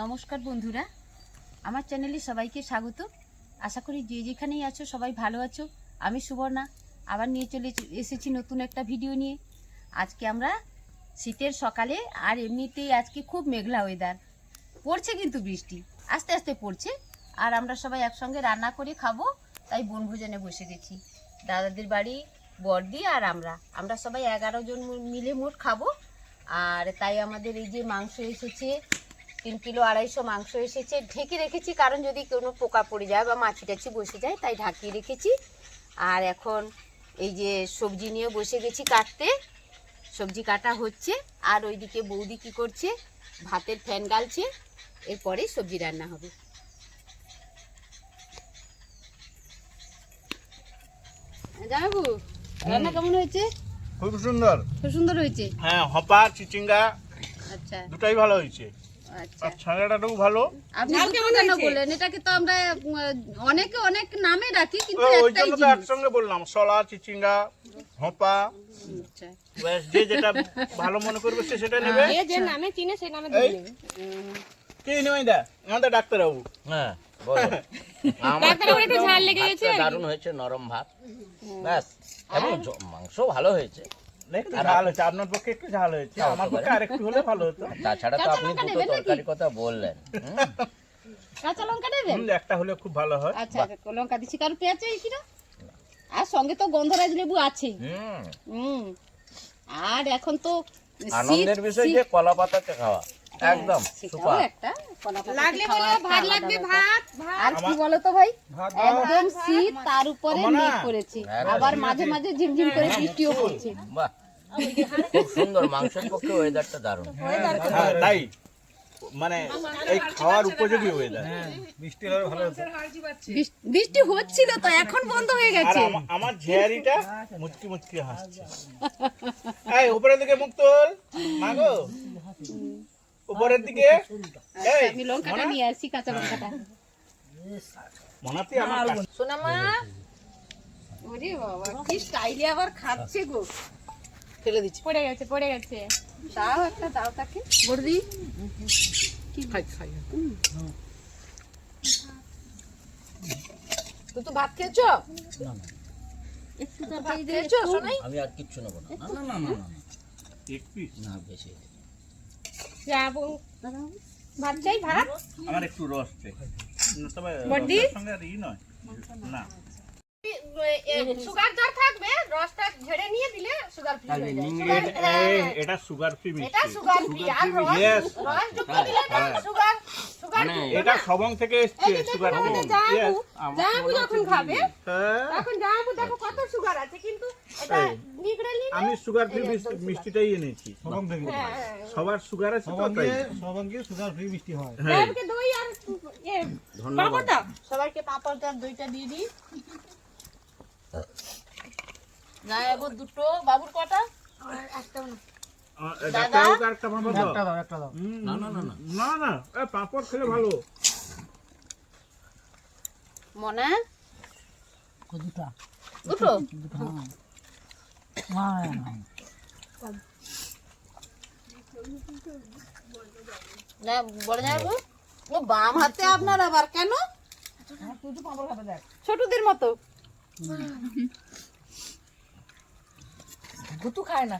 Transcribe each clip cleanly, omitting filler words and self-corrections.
নমস্কার বন্ধুরা, আমার চ্যানেলে সবাইকে স্বাগত। আশা করি যে যেখানেই আছো সবাই ভালো আছো। আমি সুবর্ণা আবার নিয়ে চলে এসেছি নতুন একটা ভিডিও নিয়ে। আজকে আমরা শীতের সকালে, আর এমনিতেই আজকে খুব মেঘলা ওয়েদার, পড়ছে কিন্তু বৃষ্টি আস্তে আস্তে পড়ছে। আর আমরা সবাই একসঙ্গে রান্না করে খাবো, তাই বনভোজনে বসে গেছি। দাদাদের বাড়ি বড়দি আর আমরা সবাই 11 জন মিলে মোট খাবো। আর তাই আমাদের এই যে মাংস এসেছে, 3 কিলো 250 মাংস এসেছে। ঢেকে রেখেছি কারণ যদি কোনো পোকা পড়ে যায় বা মাছি টাছি বসে যায়, তাই ঢাকিয়ে রেখেছি। আর এখন এই যে সবজি নিয়ে বসে গেছি কাটতে, সবজি কাটা হচ্ছে। আর ওইদিকে বৌদি কি করছে, ভাতের ফ্যান গালছে, এরপরে সবজি রান্না হবে। জামাইবু, রান্না কেমন হয়েছে? খুব সুন্দর, খুব সুন্দর হয়েছে। হ্যাঁ, হপা চিচিঙ্গা আচ্ছা দুটাই ভালো হয়েছে। আচ্ছা, আর ছানাটাও ভালো। আপনি কেমন কেন বললেন? এটাকে তো আমরা অনেকে অনেক নামে ডাকি, কিন্তু ওই একটাই জন্য তো জিনিস। একসঙ্গে বললাম, সলা চিচিঙ্গা হপা। আচ্ছা, ব্যাস, যে যেটা ভালো মনে করবে সে সেটা নেবে। যে নামে চিনে সেই নামে দিয়ে নেবে। কি নেই দা, আমাদের ডাক্তারবাবু। হ্যাঁ বলো। ডাক্তারবাবু একটু ঝাল লেগে গেছে আর কি। দারুণ হয়েছে, নরম ভাত, ব্যাস। এবং মাংস ভালো হয়েছে। একটু ঝাল হয়েছে, আপনার পক্ষে একটু ঝাল হয়েছে, আমার পক্ষে আরেকটু হলে ভালো হতো। তাছাড়া তো আপনি দুটো তরকারি কথা বললেন। কাঁচা লঙ্কা নেবেন? একটা হলে খুব ভালো হয়। আচ্ছা, লঙ্কা দিচ্ছি। কারণ পেঁয়াজ চাই কিনা? আর সঙ্গে তো গন্ধরাজ লেবু আছেই। হুম। আর এখন তো আনন্দের বিষয় যে কলা পাতাতে খাওয়া একদম সুপার। একটা কলা পাতা লাগলে খাওয়া বলো, ভাত একটা লাগবে, আলাদা ভাত ব্যাপার। আর কি বলো তো ভাই, একদম শীত, তার উপরে আমার না। মেঘ করেছে, একদম। আবার মাঝে মাঝে ঝিমঝিম করে বৃষ্টিও পড়ছে। বাহ, খুব সুন্দর। মাংসের পক্ষে ওয়েদারটা দারুণ। হ্যাঁ, তাই মানে এই খাওয়ার উপযোগী ওয়েদার। বৃষ্টি হলে ভালো হতো। বৃষ্টি হচ্ছিল তো, এখন বন্ধ হয়ে আর গেছে। আমার ঝিয়ারিটা মুচকি মুচকি হাসছে। এই উপরের দিকে মুখ তোল, মাগো উপরের দিকে। এই আমি লঙ্কাটা নিয়ে আসি, কাঁচা লঙ্কাটা। মনাতি আমার কাছে। সোনামা, ওরে বাবা, কি স্টাইলে আবার খাচ্ছে গো। ফেলে দিচ্ছি। পড়ে গেছে পড়ে গেছে। দাও একটা, দাও তাকে। বড়দি খাই। তুই তো ভাত খেয়েছো? একটু তরকারি খেয়েছো সোনাই? আমি আর কিচ্ছু নেবো না। এক পিস না, বেশি। যাবো ভাত চাই, ভাত। আমার একটু রস চাই। তবে বড়দি? রসের সঙ্গে আর ই নয় না। সুগার যার থাকবে, রসটা ঝেড়ে নিয়ে দিলে সুগার ফ্রি হয়ে যায়। এটা সুগার ফ্রি মিষ্টি। এটা সুগার ফ্রি, আর Yes. রস যুক্ত দিলে এটা সুগার মানে এটা সবং থেকে এসছে সুগার ফ্রি। জামু যখন খাবে তখন জামু দেখো কত সুগার আছে, কিন্তু এটা এই, নিগড়ে নিলে আমি সুগার ফ্রি মিষ্টিটাই এনেছি। সবার সুগার আছে তো তাই। সুগার ফ্রি মিষ্টি হয়। হ্যাঁ, সবাইকে দই আর পাপড় দাও। সবাইকে পাঁপড় আর দইটা দিয়ে দিই। নায়াবো দুটো, বাবুর কটা? ডাক্তার বাবু আরেকটা পাঁপড় দাও। একটা দাও। না না না না, না না, এই পাঁপড় খেলে ভালো। মনে দুটা। দুটো? না, বড় যাবো। ও বাম হাতে আপনার আবার কেন? ছোটদের মতো গুতু খায় না।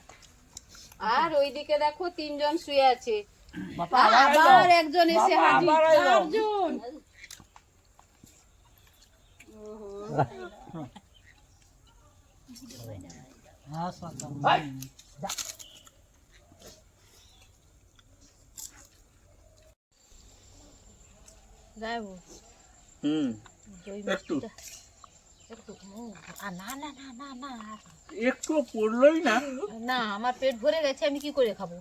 আর ওইদিকে দেখো 3 জন শুয়ে আছে, আবার একজন এসে হাজির। 4 জন। যাবো একটু না না না না না একটু পড়লোই না। না, আমার পেট ভরে গেছে, আমি কি করে খাবো?